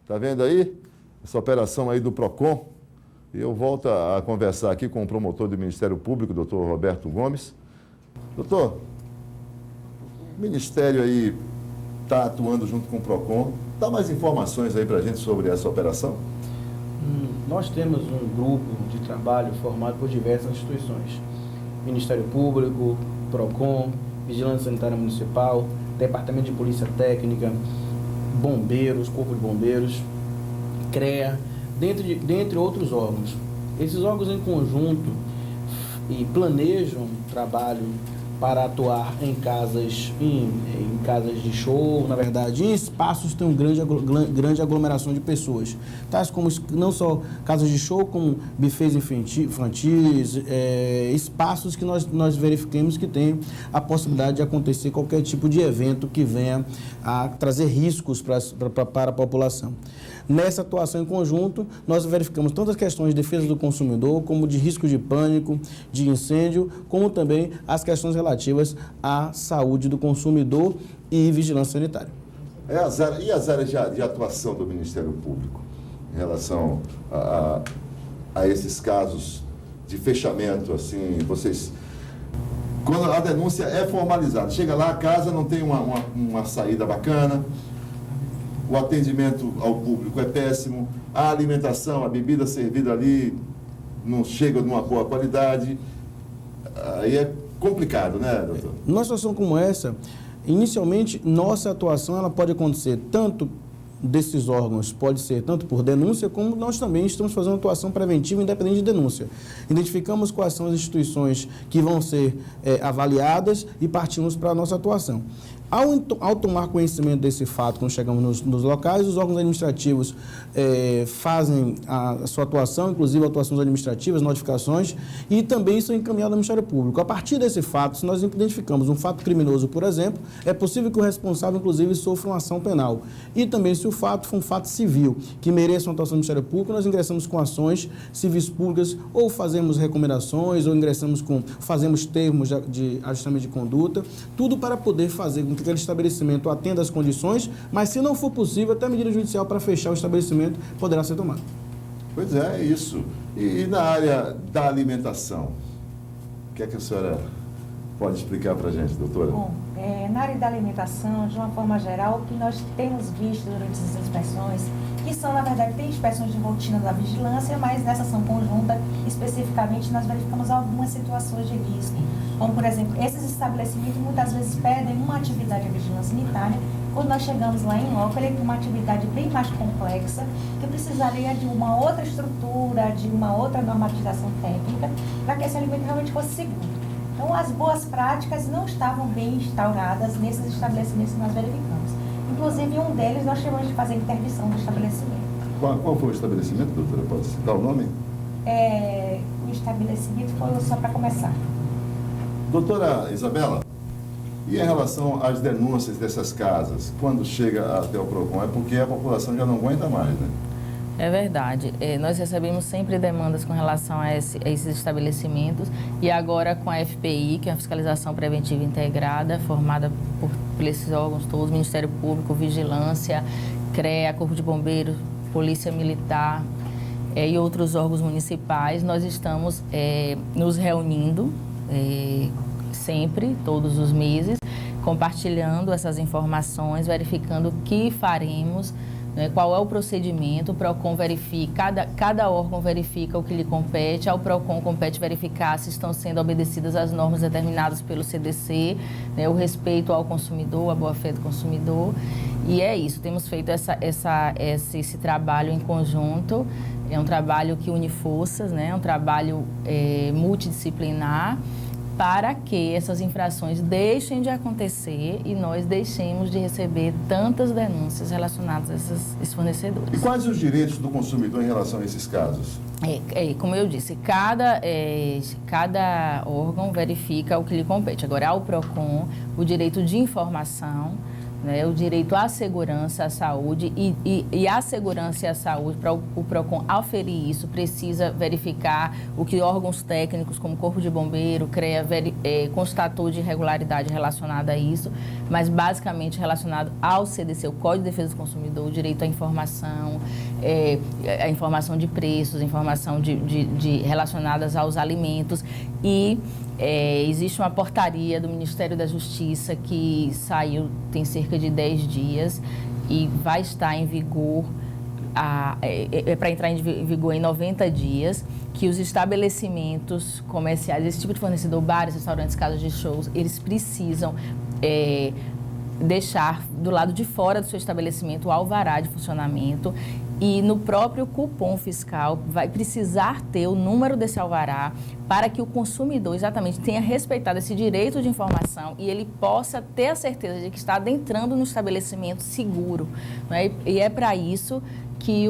Tá vendo aí? Essa operação aí do PROCON. E eu volto a conversar aqui com o promotor do Ministério Público, doutor Roberto Gomes. Doutor, o Ministério aí está atuando junto com o PROCON. Dá mais informações aí para a gente sobre essa operação? Nós temos um grupo de trabalho formado por diversas instituições. Ministério Público, PROCON, Vigilância Sanitária Municipal, Departamento de Polícia Técnica, Bombeiros, Corpo de Bombeiros, CREA, dentre outros órgãos. Esses órgãos em conjunto e planejam trabalho para atuar em casas, em casas de show, na verdade, em espaços que têm grande aglomeração de pessoas, tais como não só casas de show, como bufês infantis, espaços que nós verificamos que tem a possibilidade de acontecer qualquer tipo de evento que venha a trazer riscos para a população. Nessa atuação em conjunto, nós verificamos tanto as questões de defesa do consumidor, como de risco de pânico, de incêndio, como também as questões relativas à saúde do consumidor e vigilância sanitária. E as áreas de atuação do Ministério Público em relação a esses casos de fechamento, assim, vocês... Quando a denúncia é formalizada, chega lá, a casa não tem uma saída bacana, o atendimento ao público é péssimo, a alimentação, a bebida servida ali não chega numa boa qualidade, aí é complicado, né, doutor? Numa situação como essa, inicialmente, nossa atuação ela pode acontecer tanto desses órgãos, pode ser tanto por denúncia, como nós também estamos fazendo atuação preventiva independente de denúncia. Identificamos quais são as instituições que vão ser avaliadas e partimos para a nossa atuação. Ao tomar conhecimento desse fato, quando chegamos nos locais, os órgãos administrativos fazem a sua atuação, inclusive atuações administrativas, notificações, e também isso é encaminhado ao Ministério Público. A partir desse fato, se nós identificamos um fato criminoso, por exemplo, é possível que o responsável, inclusive, sofra uma ação penal. E também, se o fato for um fato civil, que mereça uma atuação do Ministério Público, nós ingressamos com ações civis públicas, ou fazemos recomendações, ou fazemos termos de ajustamento de conduta, tudo para poder fazer com que aquele estabelecimento atenda às condições, mas se não for possível, até a medida judicial para fechar o estabelecimento poderá ser tomada. Pois é isso. E na área da alimentação, o que é que a senhora pode explicar para a gente, doutora? Bom, na área da alimentação, de uma forma geral, o que nós temos visto durante essas inspeções, que são, na verdade, tem inspeções de rotina da vigilância, mas nessa ação conjunta, especificamente, nós verificamos algumas situações de risco. Como, por exemplo, esses estabelecimentos muitas vezes pedem uma atividade de vigilância sanitária. Quando nós chegamos lá em loco, ele tem uma atividade bem mais complexa, que precisaria de uma outra estrutura, de uma outra normatização técnica, para que esse alimento realmente fosse seguro. Então, as boas práticas não estavam bem instauradas nesses estabelecimentos que nós verificamos. Inclusive, um deles nós chamamos de fazer interdição do estabelecimento. Qual foi o estabelecimento, doutora? Pode citar o nome? O estabelecimento foi só para começar. Doutora Isabela, e em relação às denúncias dessas casas, quando chega até o PROCON, é porque a população já não aguenta mais, né? É verdade. Nós recebemos sempre demandas com relação a esses estabelecimentos e agora com a FPI, que é a Fiscalização Preventiva Integrada, formada por esses órgãos todos, Ministério Público, Vigilância, CREA, Corpo de Bombeiros, Polícia Militar e outros órgãos municipais, nós estamos nos reunindo sempre, todos os meses, compartilhando essas informações, verificando o que faremos, né, qual é o procedimento. O PROCON verifica, cada órgão verifica o que lhe compete, ao PROCON compete verificar se estão sendo obedecidas as normas determinadas pelo CDC, né, o respeito ao consumidor, a boa-fé do consumidor. E é isso, temos feito esse trabalho em conjunto, é um trabalho que une forças, né, é um trabalho multidisciplinar, para que essas infrações deixem de acontecer e nós deixemos de receber tantas denúncias relacionadas a esses fornecedores. E quais os direitos do consumidor em relação a esses casos? Como eu disse, cada órgão verifica o que lhe compete. Agora, ao PROCON, o direito de informação, né, o direito à segurança, à saúde e à segurança e à saúde, para o PROCON aferir isso, precisa verificar o que órgãos técnicos, como Corpo de Bombeiro, CREA, constatou de irregularidade relacionada a isso, mas basicamente relacionado ao CDC, o Código de Defesa do Consumidor, o direito à informação, a informação de preços, informação relacionadas aos alimentos e existe uma portaria do Ministério da Justiça que saiu tem cerca de 10 dias e vai estar em vigor, para entrar em vigor em 90 dias, que os estabelecimentos comerciais, esse tipo de fornecedor, bares, restaurantes, casas de shows, eles precisam deixar do lado de fora do seu estabelecimento o alvará de funcionamento e no próprio cupom fiscal vai precisar ter o número desse alvará para que o consumidor exatamente tenha respeitado esse direito de informação e ele possa ter a certeza de que está adentrando no estabelecimento seguro, né? E é para isso que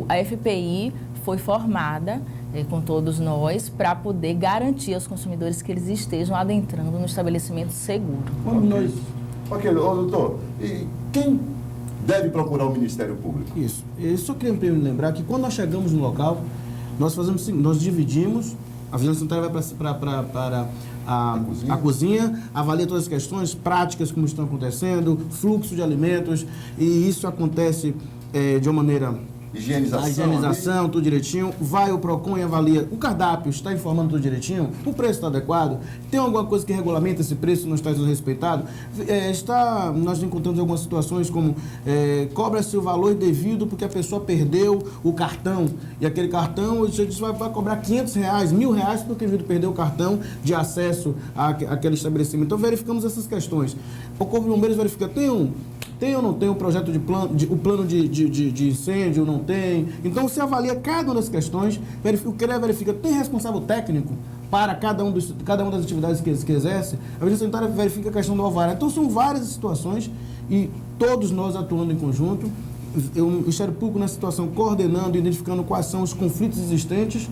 a FPI foi formada com todos nós para poder garantir aos consumidores que eles estejam adentrando no estabelecimento seguro. Ok, doutor, e quem deve procurar o Ministério Público? Isso. Eu só queria primeiro lembrar que quando nós chegamos no local, nós dividimos, a Vigilância Sanitária vai para a cozinha, avalia todas as questões práticas, como estão acontecendo, fluxo de alimentos, e isso acontece de uma maneira... A higienização, tudo direitinho. Vai o PROCON e avalia o cardápio, está informando tudo direitinho, o preço está adequado, tem alguma coisa que regulamenta esse preço e não está sendo respeitado. Nós encontramos algumas situações como cobra-se o valor devido porque a pessoa perdeu o cartão e aquele cartão, você vai cobrar R$500, R$1.000 porque o indivíduo perdeu o cartão de acesso àquele estabelecimento. Então verificamos essas questões. O Corpo de Bombeiros verifica, tem ou não tem o projeto o plano de incêndio, não tem. Então, você avalia cada uma das questões, o CREA verifica, tem responsável técnico para cada uma das atividades que exerce, a Vigilância Sanitária verifica a questão do alvará. Então, são várias situações e todos nós atuando em conjunto, o Ministério Público nessa situação coordenando, identificando quais são os conflitos existentes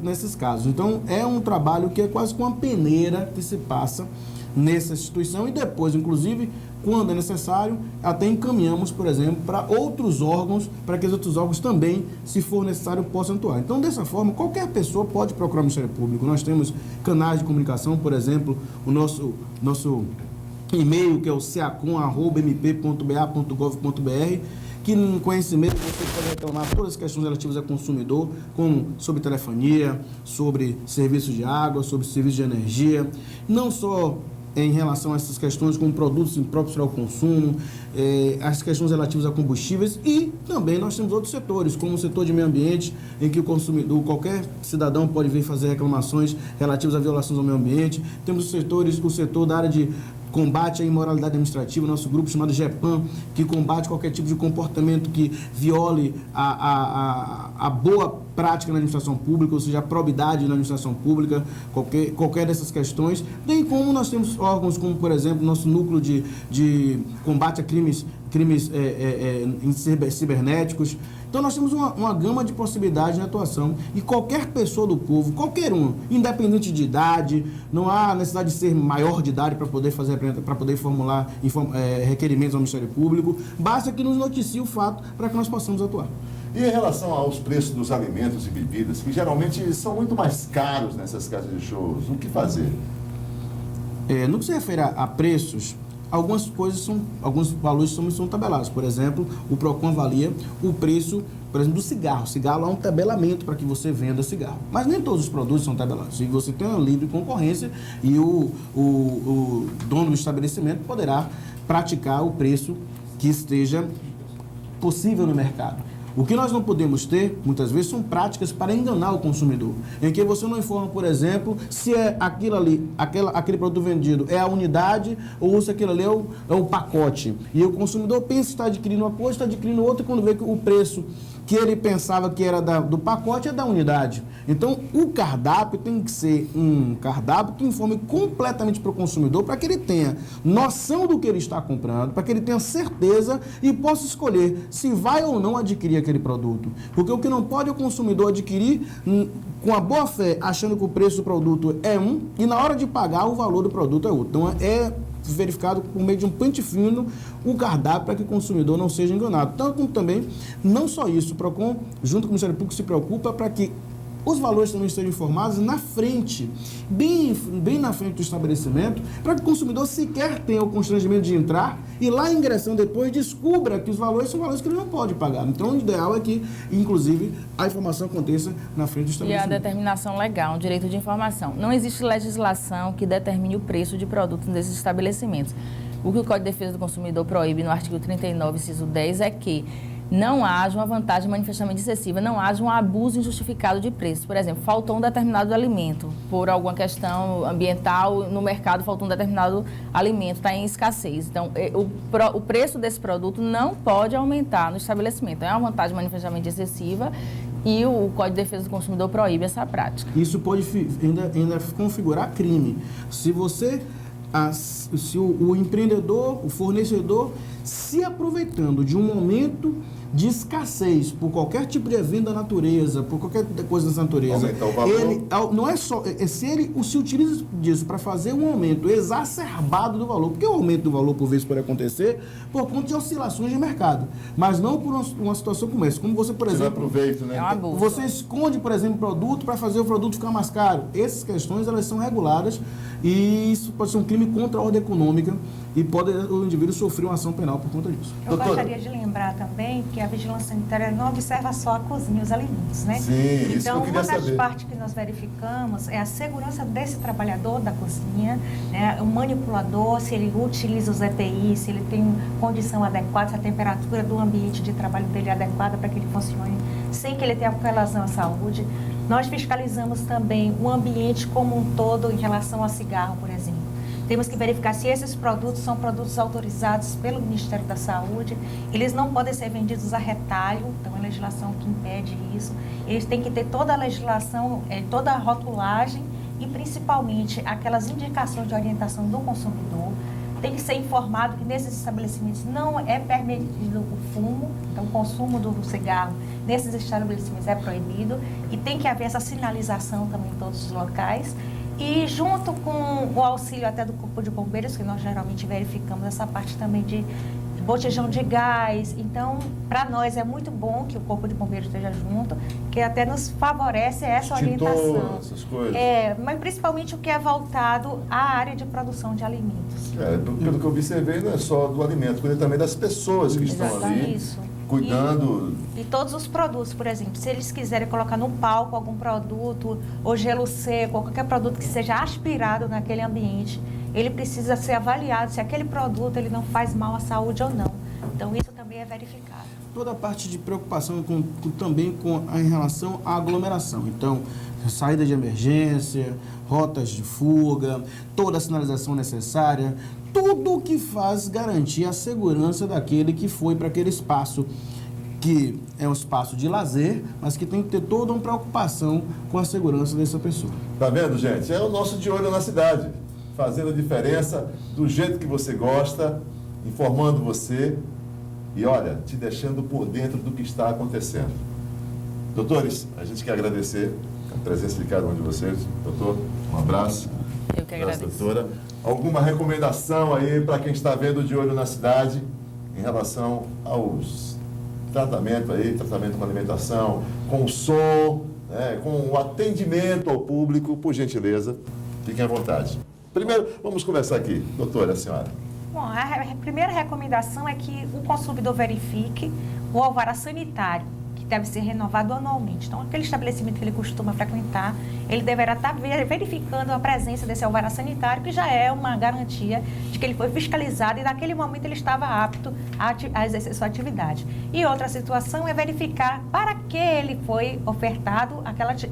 nesses casos. Então, é um trabalho que é quase com uma peneira que se passa nessa instituição e depois, inclusive, quando é necessário, até encaminhamos, por exemplo, para outros órgãos, para que os outros órgãos também, se for necessário, possam atuar. Então, dessa forma, qualquer pessoa pode procurar o Ministério Público. Nós temos canais de comunicação, por exemplo, o nosso e-mail, que é o ceacom@mp.ba.gov.br, que no conhecimento você pode reclamar todas as questões relativas ao consumidor, como sobre telefonia, sobre serviços de água, sobre serviços de energia, não só em relação a essas questões como produtos impróprios para o consumo, as questões relativas a combustíveis e também nós temos outros setores, como o setor de meio ambiente, em que o consumidor, qualquer cidadão pode vir fazer reclamações relativas a violações ao meio ambiente. Temos o setor da área de combate à imoralidade administrativa, nosso grupo chamado GEPAM, que combate qualquer tipo de comportamento que viole a boa prática na administração pública, ou seja, a probidade na administração pública, qualquer dessas questões. Bem como nós temos órgãos como, por exemplo, nosso núcleo de combate a crimes cibernéticos. Então, nós temos uma gama de possibilidades de atuação e qualquer pessoa do povo, qualquer um, independente de idade, não há necessidade de ser maior de idade para poder formular requerimentos ao Ministério Público, basta que nos noticie o fato para que nós possamos atuar. E em relação aos preços dos alimentos e bebidas, que geralmente são muito mais caros nessas casas de shows, o que fazer? No que se refere a preços, alguns valores são tabelados. Por exemplo, o PROCON avalia o preço, por exemplo, do cigarro. O cigarro há um tabelamento para que você venda cigarro. Mas nem todos os produtos são tabelados. E você tem uma livre concorrência e o dono do estabelecimento poderá praticar o preço que esteja possível no mercado. O que nós não podemos ter, muitas vezes, são práticas para enganar o consumidor, em que você não informa, por exemplo, se é aquilo ali, aquele produto vendido é a unidade ou se aquilo ali é o pacote. E o consumidor pensa que está adquirindo uma coisa, está adquirindo outra, quando vê que o preço que ele pensava que era do pacote é da unidade. Então, o cardápio tem que ser um cardápio que informe completamente para o consumidor, para que ele tenha noção do que ele está comprando, para que ele tenha certeza e possa escolher se vai ou não adquirir aquele produto. Porque o que não pode é o consumidor adquirir com a boa fé, achando que o preço do produto é um, e na hora de pagar o valor do produto é outro. Então, verificado por meio de um pente fino o cardápio para que o consumidor não seja enganado. Tanto como também, não só isso, o PROCON, junto com o Ministério Público, se preocupa para que os valores também estejam informados na frente, bem na frente do estabelecimento, para que o consumidor sequer tenha o constrangimento de entrar e lá ingressando depois descubra que os valores são valores que ele não pode pagar. Então, o ideal é que, inclusive, a informação aconteça na frente do estabelecimento. E a determinação legal, um direito de informação. Não existe legislação que determine o preço de produtos desses estabelecimentos. O que o Código de Defesa do Consumidor proíbe no artigo 39, inciso 10, é que não haja uma vantagem manifestamente excessiva, não haja um abuso injustificado de preço. Por exemplo, faltou um determinado alimento, por alguma questão ambiental, no mercado faltou um determinado alimento, está em escassez. Então, o preço desse produto não pode aumentar no estabelecimento. É uma vantagem manifestamente excessiva e o Código de Defesa do Consumidor proíbe essa prática. Isso pode ainda configurar crime. Se o empreendedor, o fornecedor, se aproveitando de um momento de escassez por qualquer tipo de evento da natureza, por qualquer coisa dessa natureza, aumentar o valor. ele não é só se ele se utiliza disso para fazer um aumento exacerbado do valor, porque o aumento do valor por vezes pode acontecer por conta de oscilações de mercado, mas não por uma situação como essa, como você, por exemplo, aproveita, né? É um abuso. Você esconde, por exemplo, produto para fazer o produto ficar mais caro. Essas questões, elas são reguladas e isso pode ser um crime contra a ordem econômica e pode o indivíduo sofrer uma ação penal por conta disso. Eu gostaria de lembrar também que a vigilância sanitária não observa só a cozinha e os alimentos, né? Sim, isso que eu então, queria uma das saber. partes que nós verificamos é a segurança desse trabalhador da cozinha, né? O manipulador, se ele utiliza os EPI, se ele tem condição adequada, se a temperatura do ambiente de trabalho dele é adequada para que ele funcione sem que ele tenha relação à saúde. Nós fiscalizamos também o ambiente como um todo em relação ao cigarro, por exemplo. Temos que verificar se esses produtos são produtos autorizados pelo Ministério da Saúde. Eles não podem ser vendidos a retalho, então a legislação que impede isso. Eles têm que ter toda a legislação, toda a rotulagem e principalmente aquelas indicações de orientação do consumidor. Tem que ser informado que nesses estabelecimentos não é permitido o fumo, então o consumo do cigarro nesses estabelecimentos é proibido e tem que haver essa sinalização também em todos os locais. E junto com o auxílio até do Corpo de Bombeiros, que nós geralmente verificamos essa parte também de botijão de gás. Então, para nós é muito bom que o Corpo de Bombeiros esteja junto, que até nos favorece essa orientação. Essas coisas. Mas principalmente o que é voltado à área de produção de alimentos. Pelo que eu observei, não é só do alimento, cuida também das pessoas que estão ali. Isso. Cuidando. E todos os produtos, por exemplo, se eles quiserem colocar no palco algum produto, ou gelo seco, ou qualquer produto que seja aspirado naquele ambiente, ele precisa ser avaliado se aquele produto ele não faz mal à saúde ou não. Então, isso também é verificado. Toda a parte de preocupação também em relação à aglomeração. Então, saída de emergência, rotas de fuga, toda a sinalização necessária, tudo o que faz garantir a segurança daquele que foi para aquele espaço, que é um espaço de lazer, mas que tem que ter toda uma preocupação com a segurança dessa pessoa. Tá vendo, gente? É o nosso De Olho na Cidade, fazendo a diferença do jeito que você gosta, informando você e, olha, te deixando por dentro do que está acontecendo. Doutores, a gente quer agradecer a presença de cada um de vocês. Doutor, um abraço. Eu que agradeço. Doutora. Alguma recomendação aí para quem está vendo De Olho na Cidade em relação aos tratamento com alimentação, com o som, né, com o atendimento ao público, por gentileza, fiquem à vontade. Primeiro, vamos começar aqui. Doutora, a senhora. Bom, a primeira recomendação é que o consumidor verifique o alvará sanitário, que deve ser renovado anualmente. Então, aquele estabelecimento que ele costuma frequentar, ele deverá estar verificando a presença desse alvará sanitário, que já é uma garantia de que ele foi fiscalizado e naquele momento ele estava apto a exercer sua atividade. E outra situação é verificar para que ele foi ofertado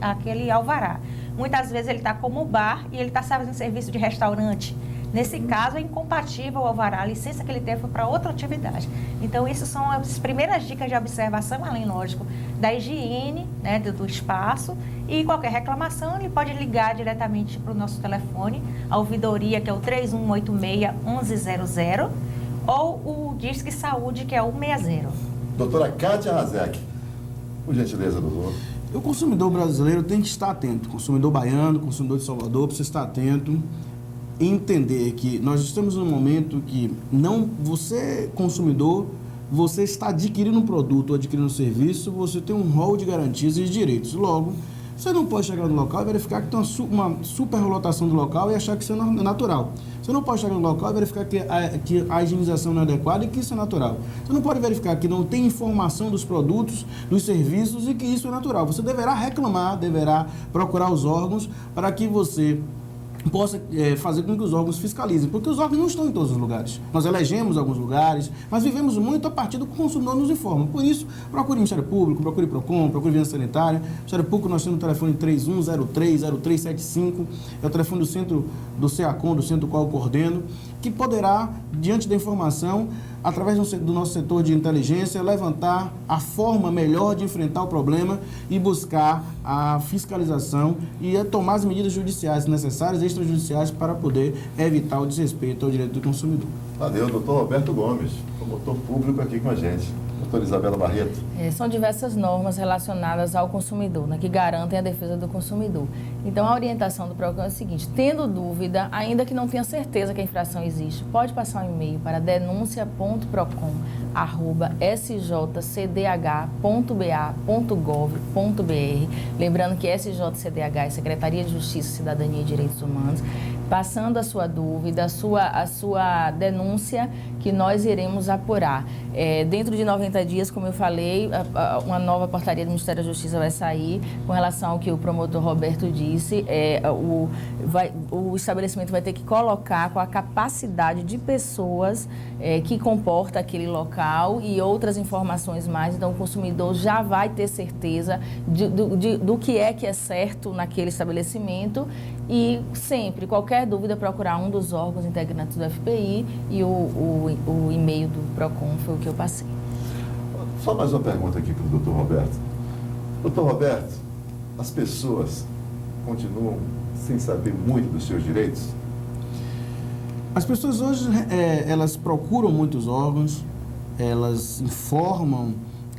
aquele alvará. Muitas vezes ele está como bar e ele está fazendo serviço de restaurante. Nesse caso, é incompatível o alvará, a licença que ele teve foi para outra atividade. Então, essas são as primeiras dicas de observação, além, lógico, da higiene, né, do espaço. E qualquer reclamação, ele pode ligar diretamente para o nosso telefone, a ouvidoria, que é o 3186-1100, ou o Disque Saúde, que é o 160. Doutora Kátia Razek, por gentileza, doutor. O consumidor brasileiro tem que estar atento. Consumidor baiano, consumidor de Salvador, precisa estar atento. entender que nós estamos num momento que você, consumidor, você está adquirindo um produto ou adquirindo um serviço, você tem um rol de garantias e de direitos. Logo, você não pode chegar no local e verificar que tem uma superlotação do local e achar que isso é natural. Você não pode chegar no local e verificar que a higienização não é adequada e que isso é natural. Você não pode verificar que não tem informação dos produtos, dos serviços e que isso é natural. Você deverá reclamar, deverá procurar os órgãos para que você possa fazer com que os órgãos fiscalizem, porque os órgãos não estão em todos os lugares. Nós elegemos alguns lugares, mas vivemos muito a partir do que o consumidor nos informa. Por isso, procure o Ministério Público, procure o PROCON, procure a Vigilância Sanitária. O Ministério Público, nós temos o telefone 3103-0375, é o telefone do centro do CEACOM, do centro do qual eu coordeno, que poderá, diante da informação, através do nosso setor de inteligência, levantar a forma melhor de enfrentar o problema e buscar a fiscalização e tomar as medidas judiciais necessárias, extrajudiciais, para poder evitar o desrespeito ao direito do consumidor. Valeu, doutor Roberto Gomes, promotor público aqui com a gente. Doutora Isabela Barreto. São diversas normas relacionadas ao consumidor, né, que garantem a defesa do consumidor. Então, a orientação do PROCON é o seguinte: tendo dúvida, ainda que não tenha certeza que a infração existe, pode passar um e-mail para denuncia.procon@sjcdh.ba.gov.br, lembrando que SJCDH é Secretaria de Justiça, Cidadania e Direitos Humanos, passando a sua dúvida, a sua denúncia, que nós iremos apurar. Dentro de 90 dias, como eu falei, uma nova portaria do Ministério da Justiça vai sair com relação ao que o promotor Roberto disse. O estabelecimento vai ter que colocar com a capacidade de pessoas que comporta aquele local e outras informações mais. Então, o consumidor já vai ter certeza do que é certo naquele estabelecimento e sempre, qualquer dúvida, procurar um dos órgãos integrantes do FPI e o e-mail do PROCON foi o que eu passei. Só mais uma pergunta aqui para o doutor Roberto. Doutor Roberto, as pessoas continuam sem saber muito dos seus direitos? As pessoas hoje, elas procuram muitos órgãos, elas informam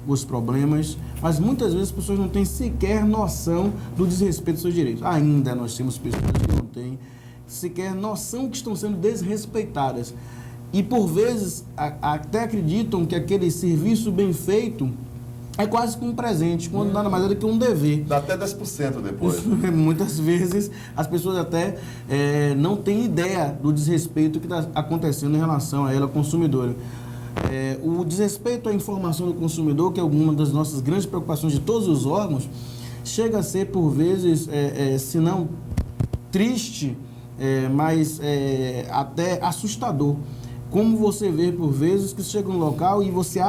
os problemas, mas muitas vezes as pessoas não têm sequer noção do desrespeito aos seus direitos. Ainda nós temos pessoas que não têm sequer noção que estão sendo desrespeitadas. E, por vezes, até acreditam que aquele serviço bem feito é quase que um presente, quando nada mais é do que um dever. Dá até 10% depois. Muitas vezes, as pessoas até não têm ideia do desrespeito que está acontecendo em relação a ela, consumidora. O desrespeito à informação do consumidor, que é uma das nossas grandes preocupações de todos os órgãos, chega a ser, por vezes, se não triste, mas até assustador. Como você vê, por vezes, que você chega no local e você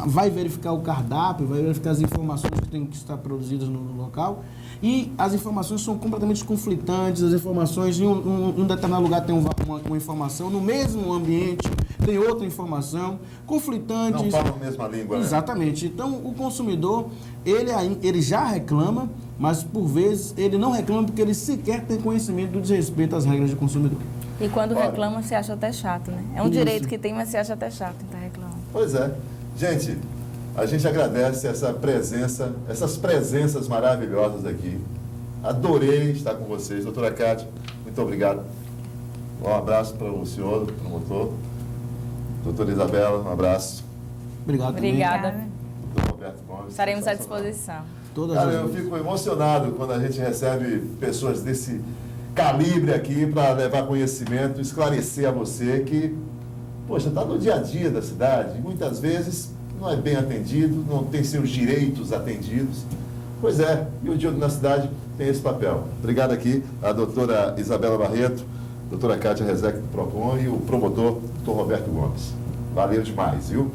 vai verificar o cardápio, vai verificar as informações que têm que estar produzidas no local, e as informações são completamente conflitantes. As informações, em um determinado lugar tem uma informação, no mesmo ambiente tem outra informação, conflitantes. Não falam a mesma língua, né? Exatamente. Então, o consumidor, ele já reclama, mas, por vezes, ele não reclama porque ele sequer tem conhecimento do desrespeito às regras de consumidor. E quando reclama, você acha até chato, né? É um direito que tem, mas você acha até chato em estar reclamando. Pois é. Gente, a gente agradece essas presenças maravilhosas aqui. Adorei estar com vocês. Doutora Cátia, muito obrigado. Um abraço para o senhor, promotor. Doutora Isabela, um abraço. Obrigado. Obrigada. Doutor Roberto Gomes. Estaremos à disposição. Cara, eu fico emocionado quando a gente recebe pessoas desse calibre aqui para levar conhecimento, esclarecer a você que, poxa, está no dia a dia da cidade e muitas vezes não é bem atendido, não tem seus direitos atendidos. Pois é, e o Dia na Cidade tem esse papel. Obrigado aqui a doutora Isabela Barreto, doutora Cátia Rezec do PROCON e o promotor, doutor Roberto Gomes. Valeu demais, viu?